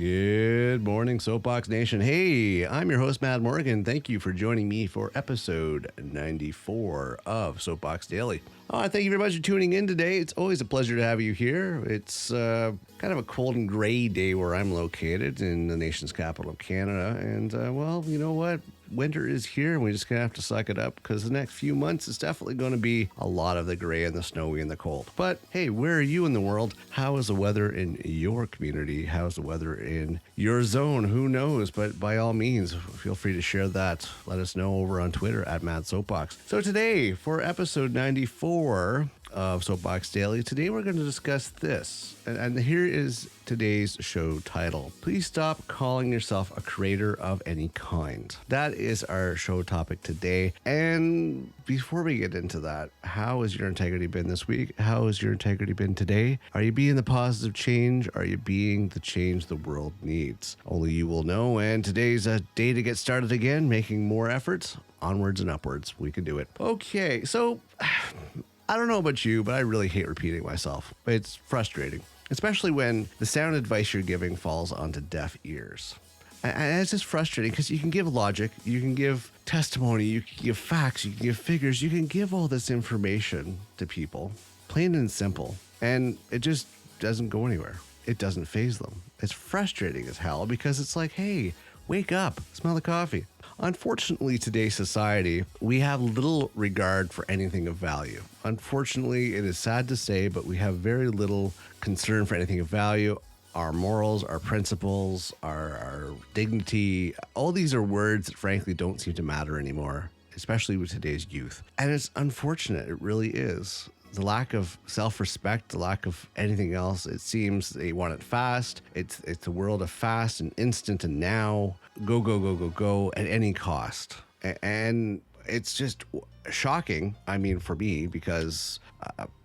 Good morning, Soapbox Nation. Hey, I'm your host, Matt Morgan. Thank you for joining me for episode 94 of Soapbox Daily. Thank you very much for tuning in today. It's always a pleasure to have you here. It's kind of a cold and gray day where I'm located in the nation's capital of Canada. And, well, you know what? Winter is here and we just gonna have to suck it up because the next few months is definitely going to be a lot of the gray and the snowy and the cold. But hey, where are you in the world? How is the weather in your community? How's the weather in your zone? Who knows? But by all means, feel free to share that. Let us know over on Twitter at Mad Soapbox. So today, for episode 94 of Soapbox Daily, today we're going to discuss this. And here is today's show title. Please stop calling yourself a creator of any kind. That is our show topic today. And before we get into that, how has your integrity been this week? How has your integrity been today? Are you being the positive change? Are you being the change the world needs? Only you will know. And today's a day to get started again, making more efforts. Onwards and upwards. We can do it. Okay, so I don't know about you, but I really hate repeating myself. It's frustrating, especially when the sound advice you're giving falls onto deaf ears. And it's just frustrating because you can give logic, you can give testimony, you can give facts, you can give figures, you can give all this information to people, plain and simple, and it just doesn't go anywhere. It doesn't faze them. It's frustrating as hell because it's like, hey, wake up, smell the coffee. Unfortunately, today's society, we have little regard for anything of value. Unfortunately, it is sad to say, but we have very little concern for anything of value. Our morals, our principles, our dignity, all these are words that frankly don't seem to matter anymore, especially with today's youth. And it's unfortunate, it really is. The lack of self-respect, the lack of anything else, it seems they want it fast. It's a world of fast and instant and now. Go at any cost. And it's just shocking, I mean, for me, because,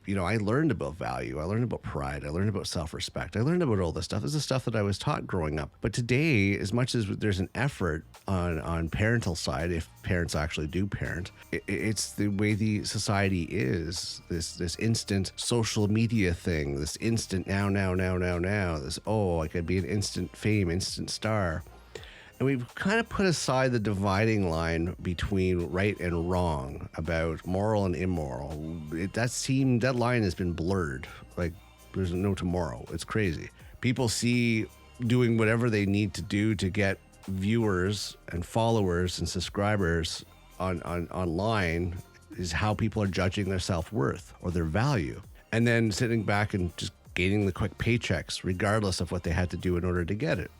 I learned about value. I learned about pride. I learned about self-respect. I learned about all this stuff. This is stuff that I was taught growing up. But today, as much as there's an effort on parental side, if parents actually do parent, it's the way the society is, this instant social media thing, this instant now, this, I could be an instant fame, instant star. And we've kind of put aside the dividing line between right and wrong about moral and immoral. That line has been blurred. Like, there's no tomorrow. It's crazy. People see doing whatever they need to do to get viewers and followers and subscribers online is how people are judging their self-worth or their value. And then sitting back and just gaining the quick paychecks, regardless of what they had to do in order to get it.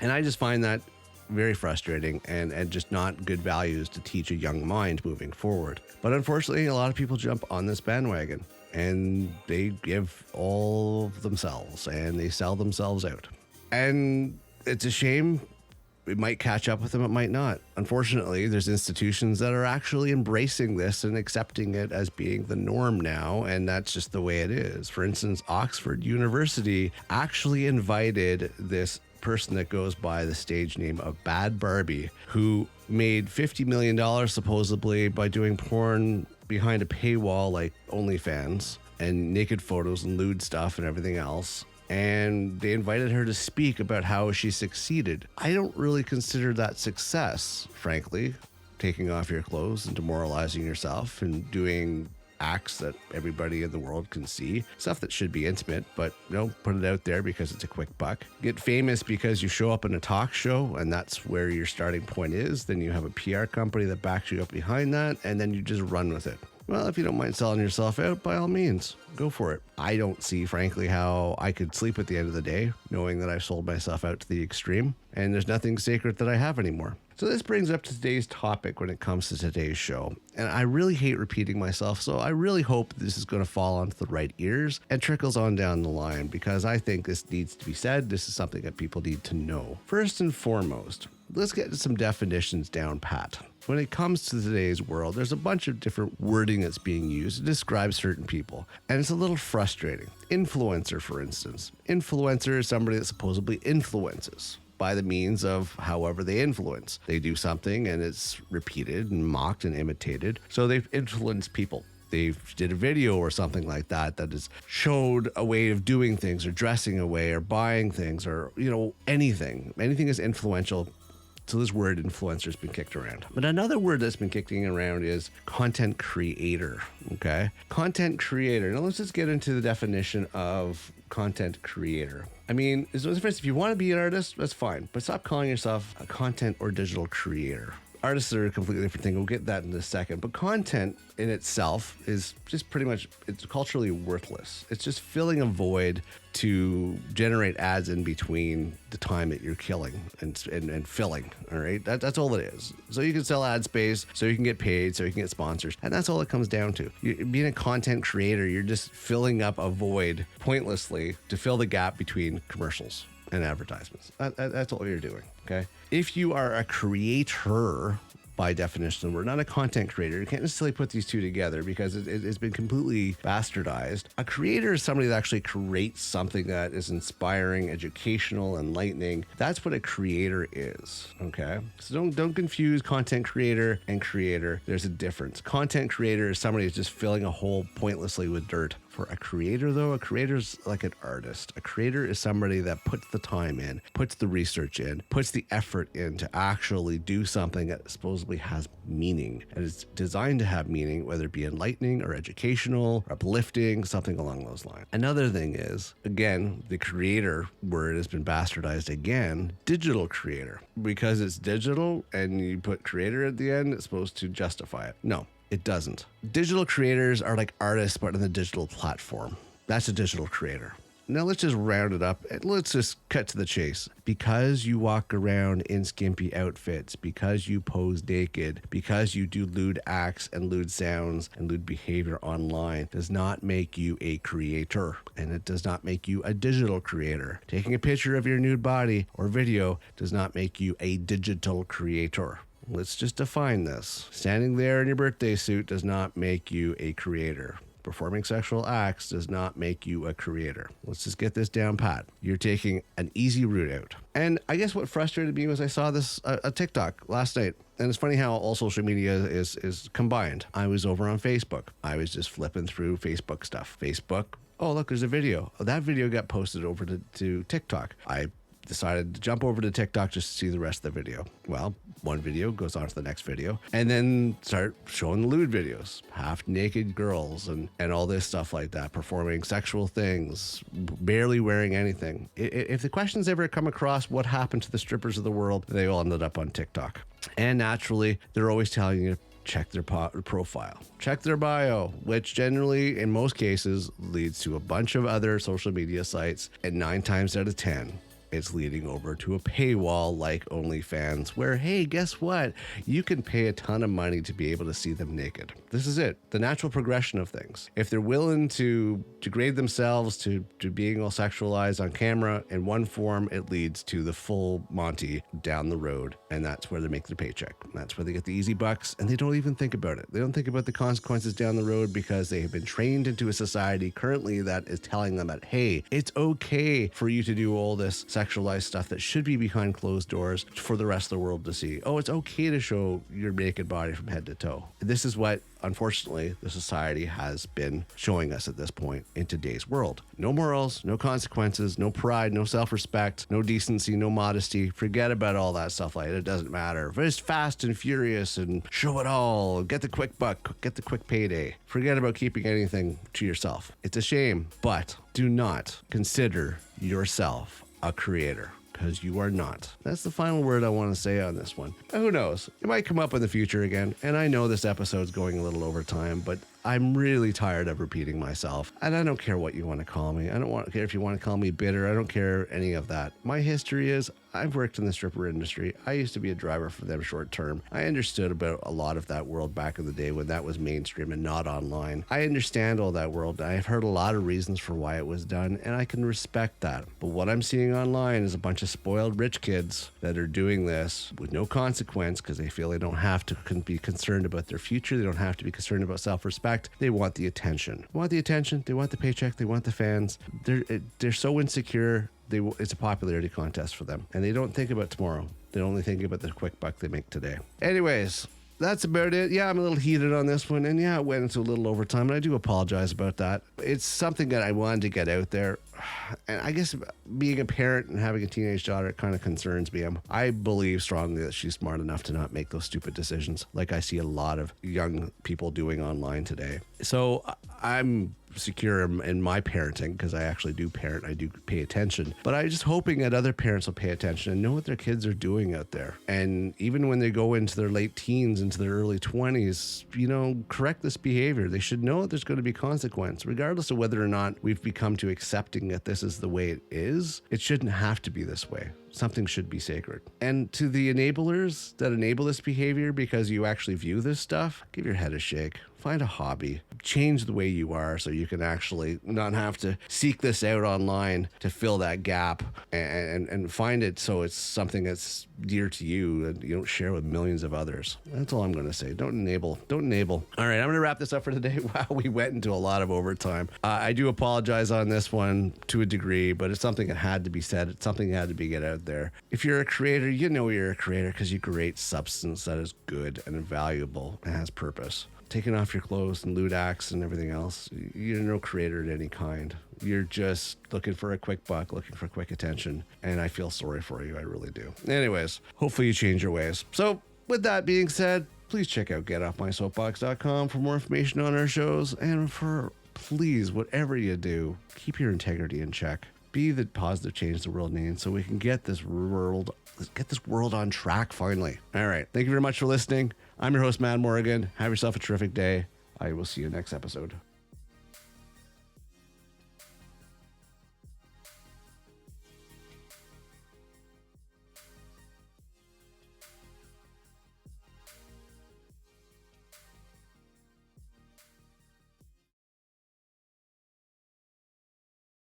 And I just find that very frustrating and just not good values to teach a young mind moving forward. But unfortunately, a lot of people jump on this bandwagon and they give all of themselves and they sell themselves out. And it's a shame. It might catch up with them, it might not. Unfortunately, there's institutions that are actually embracing this and accepting it as being the norm now, and that's just the way it is. For instance, Oxford University actually invited this person that goes by the stage name of Bad Barbie, who made $50 million supposedly by doing porn behind a paywall like OnlyFans and naked photos and lewd stuff and everything else. And they invited her to speak about how she succeeded. I don't really consider that success, frankly, taking off your clothes and demoralizing yourself and doing acts that everybody in the world can see. Stuff that should be intimate, but put it out there because it's a quick buck. Get famous because you show up in a talk show and that's where your starting point is. Then you have a PR company that backs you up behind that and then you just run with it. Well, if you don't mind selling yourself out, by all means, go for it. I don't see, frankly, how I could sleep at the end of the day knowing that I've sold myself out to the extreme and there's nothing sacred that I have anymore. So this brings up to today's topic when it comes to today's show. And I really hate repeating myself, so I really hope this is going to fall onto the right ears and trickles on down the line because I think this needs to be said. This is something that people need to know. First and foremost, let's get some definitions down pat. When it comes to today's world, there's a bunch of different wording that's being used to describe certain people, and it's a little frustrating. Influencer, for instance. Influencer is somebody that supposedly influences by the means of however they influence. They do something and it's repeated and mocked and imitated, so they've influenced people. they did a video or something like that has showed a way of doing things or dressing a way or buying things or, anything is influential. So this word influencer has been kicked around. But another word that's been kicking around is content creator, okay? Content creator. Now let's just get into the definition of content creator. I mean, if you want to be an artist, that's fine. But stop calling yourself a content or digital creator. Artists are a completely different thing. We'll get that in a second. But content in itself is just pretty much, it's culturally worthless. It's just filling a void to generate ads in between the time that you're killing and filling, all right? That's all it is. So you can sell ad space, so you can get paid, so you can get sponsors, and that's all it comes down to. Being a content creator, you're just filling up a void pointlessly to fill the gap between commercials and advertisements. That's all you're doing, okay? If you are a creator, by definition, we're not a content creator. You can't necessarily put these two together because it's been completely bastardized. A creator is somebody that actually creates something that is inspiring, educational, enlightening. That's what a creator is, okay? So don't confuse content creator and creator. There's a difference. Content creator is somebody who's just filling a hole pointlessly with dirt. For a creator, though, a creator's like an artist. A creator is somebody that puts the time in, puts the research in, puts the effort in to actually do something that supposedly has meaning. And it's designed to have meaning, whether it be enlightening or educational, or uplifting, something along those lines. Another thing is, again, the creator word has been bastardized again, digital creator. Because it's digital and you put creator at the end, it's supposed to justify it. No. It doesn't. Digital creators are like artists, but on the digital platform. That's a digital creator. Now let's just round it up and let's just cut to the chase. Because you walk around in skimpy outfits, because you pose naked, because you do lewd acts and lewd sounds and lewd behavior online does not make you a creator, and it does not make you a digital creator. Taking a picture of your nude body or video does not make you a digital creator. Let's just define this. Standing there in your birthday suit does not make you a creator. Performing sexual acts does not make you a creator. Let's just get this down pat. You're taking an easy route out. And I guess what frustrated me was I saw this a TikTok last night. And it's funny how all social media is combined. I was over on Facebook. I was just flipping through Facebook stuff. Facebook, oh, look, there's a video. Oh, that video got posted over to TikTok. I decided to jump over to TikTok just to see the rest of the video. Well, one video goes on to the next video and then start showing the lewd videos, half naked girls and all this stuff like that, performing sexual things, barely wearing anything. If the questions ever come across what happened to the strippers of the world, they all ended up on TikTok. And naturally, they're always telling you to check their profile, check their bio, which generally, in most cases, leads to a bunch of other social media sites. And 9 times out of 10, it's leading over to a paywall like OnlyFans where, hey, guess what? You can pay a ton of money to be able to see them naked. This is it. The natural progression of things. If they're willing to degrade themselves to being all sexualized on camera in one form, it leads to the full Monty down the road. And that's where they make their paycheck. That's where they get the easy bucks, and they don't even think about it. They don't think about the consequences down the road because they have been trained into a society currently that is telling them that, hey, it's okay for you to do all this sexualized stuff that should be behind closed doors for the rest of the world to see. Oh, it's okay to show your naked body from head to toe. This is what, unfortunately, the society has been showing us at this point in today's world. No morals, no consequences, no pride, no self-respect, no decency, no modesty. Forget about all that stuff. Like it doesn't matter. Just fast and furious and show it all. Get the quick buck, get the quick payday. Forget about keeping anything to yourself. It's a shame, but do not consider yourself a creator, because you are not. That's the final word I want to say on this one. Who knows? It might come up in the future again, and I know this episode's going a little over time, but I'm really tired of repeating myself, and I don't care what you want to call me. I don't care if you want to call me bitter. I don't care any of that. My history is I've worked in the stripper industry. I used to be a driver for them short term. I understood about a lot of that world back in the day when that was mainstream and not online. I understand all that world. I've heard a lot of reasons for why it was done, and I can respect that. But what I'm seeing online is a bunch of spoiled rich kids that are doing this with no consequence because they feel they don't have to be concerned about their future. They don't have to be concerned about self-respect. They want the attention. They want the attention. They want the paycheck. They want the fans. They're so insecure. It's a popularity contest for them, and they don't think about tomorrow. They only think about the quick buck they make today. Anyways, that's about it. Yeah, I'm a little heated on this one. And yeah, it went into a little overtime. And I do apologize about that. It's something that I wanted to get out there. And I guess being a parent and having a teenage daughter kind of concerns me. I believe strongly that she's smart enough to not make those stupid decisions like I see a lot of young people doing online today. So I'm secure in my parenting because I actually do parent. I do pay attention. But I'm just hoping that other parents will pay attention and know what their kids are doing out there. And even when they go into their late teens, into their early 20s, correct this behavior. They should know that there's going to be consequence, regardless of whether or not we've become to accepting that this is the way it is. It shouldn't have to be this way. Something should be sacred. And to the enablers that enable this behavior because you actually view this stuff, give your head a shake. Find a hobby. Change the way you are so you can actually not have to seek this out online to fill that gap and find it so it's something that's dear to you and you don't share with millions of others. That's all I'm going to say. Don't enable. Don't enable. All right, I'm going to wrap this up for today. Wow, we went into a lot of overtime. I do apologize on this one to a degree, but it's something that had to be said. It's something that had to be get out there. If you're a creator, you know you're a creator because you create substance that is good and valuable and has purpose. Taking off your clothes and loot acts and everything else, you're no creator at any kind. You're just looking for a quick buck, looking for quick attention, and I feel sorry for you. I really do. Anyways, hopefully you change your ways. So with that being said, please check out getoffmysoapbox.com for more information on our shows, and for please, whatever you do, keep your integrity in check. Be the positive change the world needs so we can get this world on track finally. All right. Thank you very much for listening. I'm your host, Matt Morgan. Have yourself a terrific day. I will see you next episode.